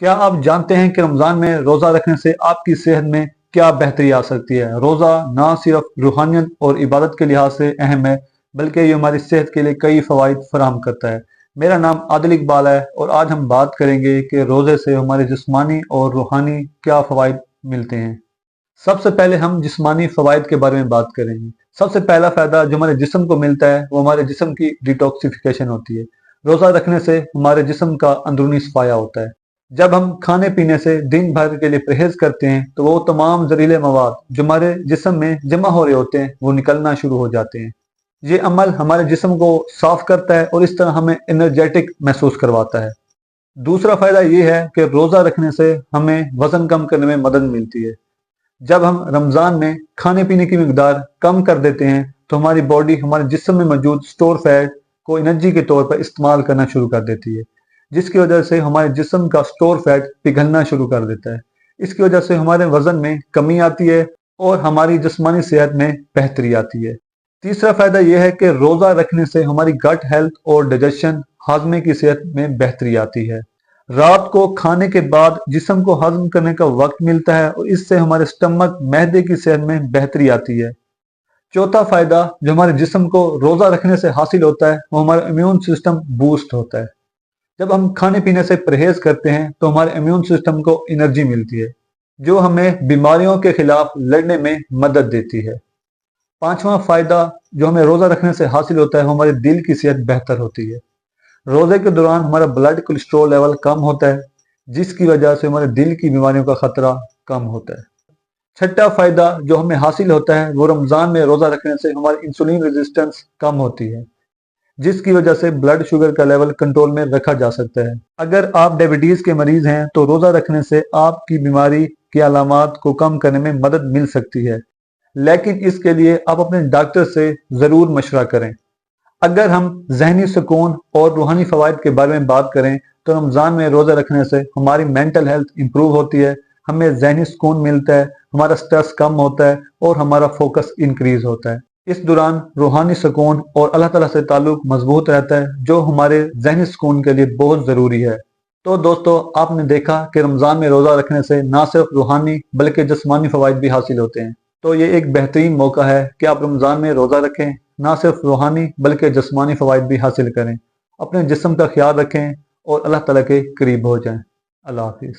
क्या आप जानते हैं कि रमज़ान में रोज़ा रखने से आपकी सेहत में क्या बेहतरी आ सकती है? रोज़ा ना सिर्फ रूहानियत और इबादत के लिहाज से अहम है, बल्कि ये हमारी सेहत के लिए कई फ़वाइद फराहम करता है। मेरा नाम आदिल इकबाल है और आज हम बात करेंगे कि रोज़े से हमारे जिस्मानी और रूहानी क्या फ़वाइद मिलते हैं। सबसे पहले हम जिस्मानी फ़वाइद के बारे में बात करेंगे। सबसे पहला फ़ायदा जो हमारे जिस्म को मिलता है वो हमारे जिस्म की डिटॉक्सिफिकेशन होती है। रोज़ा रखने से हमारे जिस्म का अंदरूनी सफाया होता है। जब हम खाने पीने से दिन भर के लिए परहेज करते हैं तो वो तमाम जहरीले मवाद जो हमारे जिस्म में जमा हो रहे होते हैं वो निकलना शुरू हो जाते हैं। ये अमल हमारे जिस्म को साफ करता है और इस तरह हमें एनर्जेटिक महसूस करवाता है। दूसरा फायदा ये है कि रोज़ा रखने से हमें वजन कम करने में मदद मिलती है। जब हम रमज़ान में खाने पीने की मिकदार कम कर देते हैं तो हमारी बॉडी हमारे जिस्म में मौजूद स्टोर फैट को एनर्जी के तौर पर इस्तेमाल करना शुरू कर देती है, जिसकी वजह से हमारे जिस्म का स्टोर फैट पिघलना शुरू कर देता है। इसकी वजह से हमारे वजन में कमी आती है और हमारी जिस्मानी सेहत में बेहतरी आती है। तीसरा फायदा यह है कि रोज़ा रखने से हमारी गट हेल्थ और डाइजेशन हाजमे की सेहत में बेहतरी आती है। रात को खाने के बाद जिस्म को हजम करने का वक्त मिलता है और इससे हमारे स्टमक मैदे की सेहत में बेहतरी आती है। चौथा फायदा जो हमारे जिस्म को रोज़ा रखने से हासिल होता है वो हमारा इम्यून सिस्टम बूस्ट होता है। जब हम खाने पीने से परहेज करते हैं तो हमारे इम्यून सिस्टम को एनर्जी मिलती है जो हमें बीमारियों के खिलाफ लड़ने में मदद देती है। पांचवा फायदा जो हमें रोज़ा रखने से हासिल होता है वो हमारे दिल की सेहत बेहतर होती है। रोज़े के दौरान हमारा ब्लड कोलेस्ट्रॉल लेवल कम होता है, जिसकी वजह से हमारे दिल की बीमारियों का खतरा कम होता है। छठा फायदा जो हमें हासिल होता है वो रमज़ान में रोज़ा रखने से हमारी इंसुलिन रेजिस्टेंस कम होती है, जिसकी वजह से ब्लड शुगर का लेवल कंट्रोल में रखा जा सकता है। अगर आप डायबिटीज के मरीज हैं तो रोज़ा रखने से आपकी बीमारी की अलामात को कम करने में मदद मिल सकती है, लेकिन इसके लिए आप अपने डॉक्टर से ज़रूर मशवरा करें। अगर हम जहनी सुकून और रूहानी फ़वाइद के बारे में बात करें तो रमज़ान में रोज़ा रखने से हमारी मेंटल हेल्थ इंप्रूव होती है, हमें जहनी सुकून मिलता है, हमारा स्ट्रेस कम होता है और हमारा फोकस इंक्रीज होता है। इस दौरान रूहानी सुकून और अल्लाह ताला से ताल्लुक मजबूत रहता है, जो हमारे जहनी सुकून के लिए बहुत ज़रूरी है। तो दोस्तों, आपने देखा कि रमज़ान में रोज़ा रखने से ना सिर्फ रूहानी बल्कि जिस्मानी फ़वाइद भी हासिल होते हैं। तो ये एक बेहतरीन मौका है कि आप रमज़ान में रोज़ा रखें, ना सिर्फ रूहानी बल्कि जिस्मानी फ़वाइद भी हासिल करें। अपने जिस्म का ख्याल रखें और अल्लाह ताला के करीब हो जाएं। अल्लाह हाफिज़।